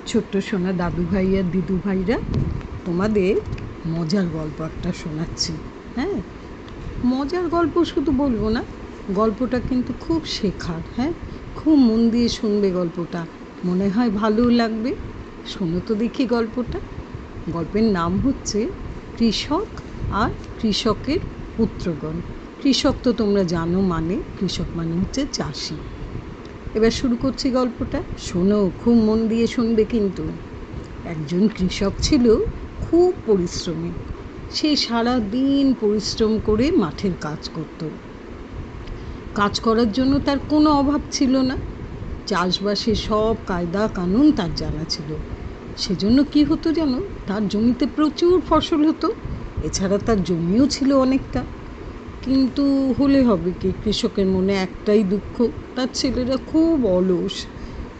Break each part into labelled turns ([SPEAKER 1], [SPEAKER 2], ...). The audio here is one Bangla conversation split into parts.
[SPEAKER 1] ছোট্ট সোনা দাদু ভাই আর দিদু ভাইরা তোমাদের মজার গল্প একটা শোনাচ্ছি। হ্যাঁ, মজার গল্প শুধু বলবো না, গল্পটা কিন্তু খুব শেখার। হ্যাঁ, খুব মন দিয়ে শুনবে গল্পটা, মনে হয় ভালোও লাগবে। শোনো তো দেখি গল্পটা। গল্পের নাম হচ্ছে কৃষক আর কৃষকের পুত্রগণ। কৃষক তো তোমরা জানো, মানে কৃষক মানে হচ্ছে চাষি। এবার শুরু করছি গল্পটা, শোনো, খুব মন দিয়ে শুনবে কিন্তু। একজন কৃষক ছিল, খুব পরিশ্রমী। সে সারা দিন পরিশ্রম করে মাঠের কাজ করত। কাজ করার জন্য তার কোনো অভাব ছিল না। চাষবাসের সব কায়দা কানুন তার জানা ছিল। সেজন্য কি হতো জানো, তার জমিতে প্রচুর ফসল হতো। এছাড়া তার জমিও ছিল অনেকটা। কিন্তু হলে হবে কি, কৃষকের মনে একটাই দুঃখ, তার ছেলেরা খুব অলস।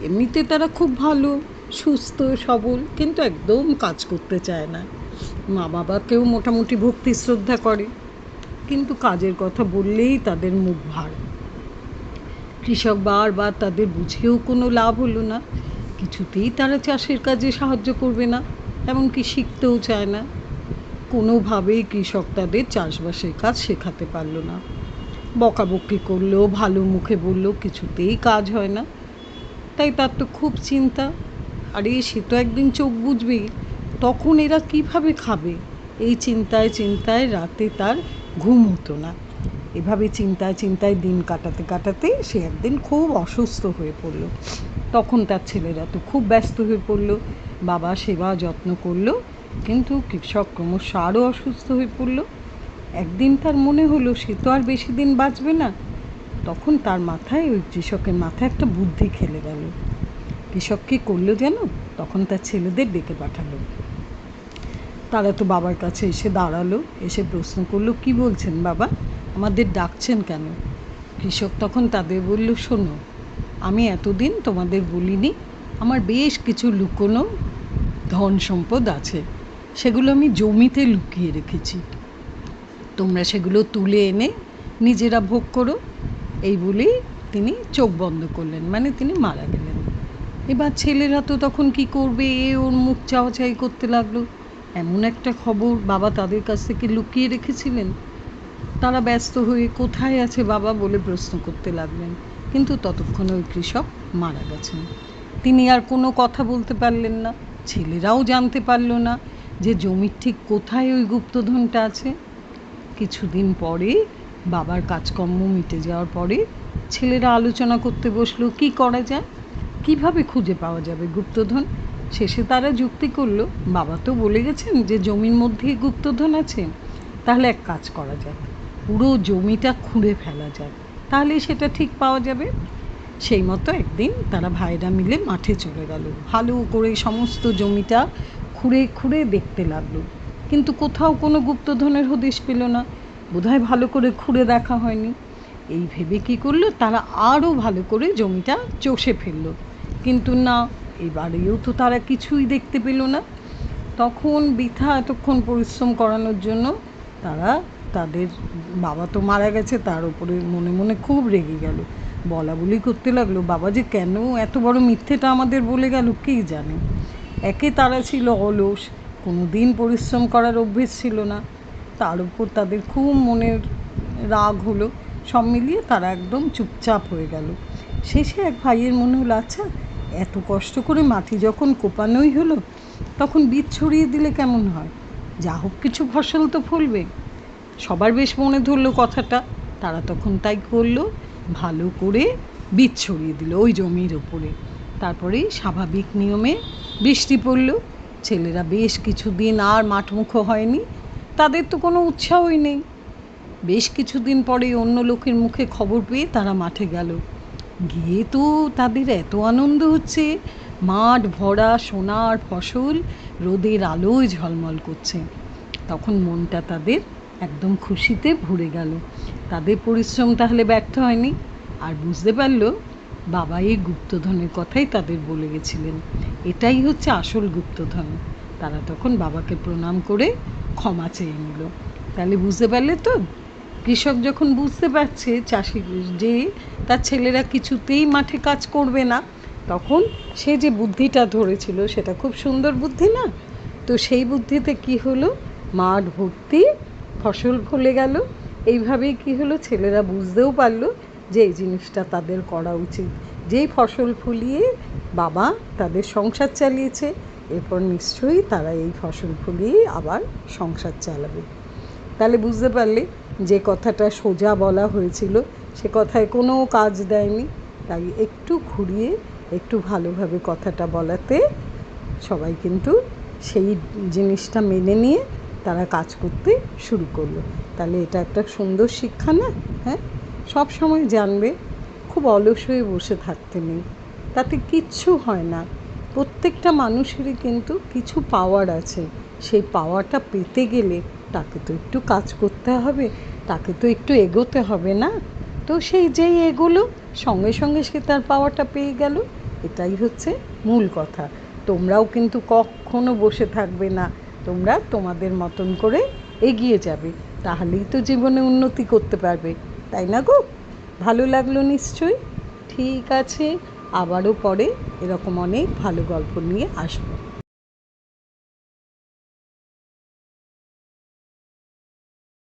[SPEAKER 1] এমনিতে তারা খুব ভালো, সুস্থ সবল, কিন্তু একদম কাজ করতে চায় না। মা বাবাকেও মোটামুটি ভক্তি শ্রদ্ধা করে, কিন্তু কাজের কথা বললেই তাদের মুখ ভার। কৃষক বারবার তাদের বুঝেও কোনো লাভ হলো না। কিছুতেই তারা চাষের কাজে সাহায্য করবে না, এমনকি শিখতেও চায় না। কোনোভাবেই কৃষক তাদের চাষবাসের কাজ শেখাতে পারল না। বকাবকি করলো, ভালো মুখে বলল, কিছুতেই কাজ হয় না। তাই তার তো খুব চিন্তা। আরে সে তো একদিন চোখ বুঝবেই, তখন এরা কিভাবে খাবে? এই চিন্তায় চিন্তায় রাতে তার ঘুম হতো না। এভাবে চিন্তায় চিন্তায় দিন কাটাতে কাটাতে সে একদিন খুব অসুস্থ হয়ে পড়ল। তখন তার ছেলেরা তো খুব ব্যস্ত হয়ে পড়ল, বাবা সেবা যত্ন করলো, কিন্তু কৃষক ক্রমশ আরও অসুস্থ হয়ে পড়ল। একদিন তার মনে হলো সে তো আর বেশি দিন বাঁচবে না। তখন তার মাথায়, ওই কৃষকের মাথায় একটা বুদ্ধি খেলে গেল। কৃষক কী করলো জানো? তখন তার ছেলেদের ডেকে পাঠালো। তারা তো বাবার কাছে এসে দাঁড়ালো, এসে প্রশ্ন করলো, কি বলছেন বাবা, আমাদের ডাকছেন কেন? কৃষক তখন তাদের বলল, শোনো, আমি এতদিন তোমাদের বলিনি, আমার বেশ কিছু লুকোনো ধন সম্পদ আছে। সেগুলো আমি জমিতে লুকিয়ে রেখেছি। তোমরা সেগুলো তুলে এনে নিজেরা ভোগ করো। এই বলেই তিনি চোখ বন্ধ করলেন, মানে তিনি মারা গেলেন। এবার ছেলেরা তো তখন কি করবে, ওর মুখ চাওয়াচাই করতে লাগলো। এমন একটা খবর বাবা তাদের কাছ থেকে লুকিয়ে রেখেছিলেন। তারা ব্যস্ত হয়ে কোথায় আছে বাবা বলে প্রশ্ন করতে লাগলেন। কিন্তু ততক্ষণে ওই কৃষক মারা গেছেন। তিনি আর কোনো কথা বলতে পারলেন না। ছেলেরাও জানতে পারল না যে জমির ঠিক কোথায় ওই গুপ্তধনটা আছে। কিছুদিন পরে বাবার কাজকর্ম মিটে যাওয়ার পরে ছেলেরা আলোচনা করতে বসলো, কি করা যায়, কিভাবে খুঁজে পাওয়া যাবে গুপ্তধন। শেষে তারা যুক্তি করলো, বাবা তো বলে গেছেন যে জমির মধ্যেই গুপ্তধন আছে, তাহলে এক কাজ করা যাক, পুরো জমিটা খুঁড়ে ফেলা যায়, তাহলে সেটা ঠিক পাওয়া যাবে। সেই মতো একদিন তারা ভাইরা মিলে মাঠে চলে গেল। ভালো করে সমস্ত জমিটা খুঁড়ে খুঁড়ে দেখতে লাগলো, কিন্তু কোথাও কোনো গুপ্তধনের হদিশ পেল না। বোধহয় ভালো করে খুঁড়ে দেখা হয়নি। এই ভেবে কী করলো, তারা আরও ভালো করে জমিটা চষে ফেললো, কিন্তু না, এবারেও তো তারা কিছুই দেখতে পেল না। তখন বৃথা এতক্ষণ পরিশ্রম করানোর জন্য তারা, তাদের বাবা তো মারা গেছে, তার উপরে মনে মনে খুব রেগে গেল। বলা বলি করতে লাগলো, বাবা যে কেন এত বড় মিথ্যেটা আমাদের বলে গেল কে জানে। একে তারা ছিল অলস, কোনো দিন পরিশ্রম করার অভ্যেস ছিল না, তার উপর তাদের খুব মনের রাগ হলো। সব মিলিয়ে তারা একদম চুপচাপ হয়ে গেল। শেষে এক ভাইয়ের মনে হলো, আচ্ছা, এত কষ্ট করে মাটি যখন কোপানোই হলো, তখন বীজ ছড়িয়ে দিলে কেমন হয়, যা হোক কিছু ফসল তো ফলবে। সবার বেশ মনে ধরলো কথাটা। তারা তখন তাই করলো, ভালো করে বীজ ছড়িয়ে দিল ওই জমির ওপরে। তারপরে স্বাভাবিক নিয়মে বৃষ্টি পড়ল। ছেলেরা বেশ কিছুদিন আর মাঠমুখো হয়নি, তাদের তো কোনো উৎসাহই নেই। বেশ কিছুদিন পরে অন্য লোকের মুখে খবর পেয়ে তারা মাঠে গেল। গিয়ে তো তাদের এত আনন্দ হচ্ছে, মাঠ ভরা সোনার ফসল রোদের আলোয় ঝলমল করছে। তখন মনটা তাদের একদম খুশিতে ভরে গেল। তাদের পরিশ্রম তাহলে ব্যর্থ হয়নি। আর বুঝতে পারল বাবা এই গুপ্তধনের কথাই তাদের বলে গেছিলেন, এটাই হচ্ছে আসল গুপ্তধন। তারা তখন বাবাকে প্রণাম করে ক্ষমা চেয়ে নিল। তাহলে বুঝতে পারলে তো, কৃষক যখন বুঝতে পারছে চাষি যে তার ছেলেরা কিছুতেই মাঠে কাজ করবে না, তখন সে যে বুদ্ধিটা ধরেছিল সেটা খুব সুন্দর বুদ্ধি না? তো সেই বুদ্ধিতে কি হলো, মাঠ ভর্তি ফসল ফলে গেল। এইভাবেই কি হলো, ছেলেরা বুঝতেও পারলো যে এই জিনিসটা তাদের করা উচিত। যেই ফসল ফলিয়ে বাবা তাদের সংসার চালিয়েছে, এরপর নিশ্চয়ই তারা এই ফসল ফলিয়ে আবার সংসার চালাবে। তাহলে বুঝতে পারলে যে কথাটা সোজা বলা হয়েছিল সে কথায় কোনো কাজ দেয়নি। তাই একটু ঘুরিয়ে একটু ভালোভাবে কথাটা বলাতে সবাই কিন্তু সেই জিনিসটা মেনে নিয়ে তারা কাজ করতে শুরু করলো। তাহলে এটা একটা সুন্দর শিক্ষা না? হ্যাঁ, সব সময় জানবে খুব অলস হয়ে বসে থাকতে নেই, তাতে কিচ্ছু হয় না। প্রত্যেকটা মানুষেরই কিন্তু কিছু পাওয়ার আছে, সেই পাওয়ারটা পেতে গেলে তাকে তো একটু কাজ করতে হবে, তাকে তো একটু এগোতে হবে না? তো সেই যেই এগোলো সঙ্গে সঙ্গে সে তার পাওয়ারটা পেয়ে গেল। এটাই হচ্ছে মূল কথা। তোমরাও কিন্তু কখনো বসে থাকবে না, তোমরা তোমাদের মতন করে এগিয়ে যাবে, তাহলেই তো জীবনে উন্নতি করতে পারবে, তাই না গো? ভালো লাগলো নিশ্চয়ই? ঠিক আছে, আবারও পরে এরকম অনেক ভালো গল্প নিয়ে আসবো।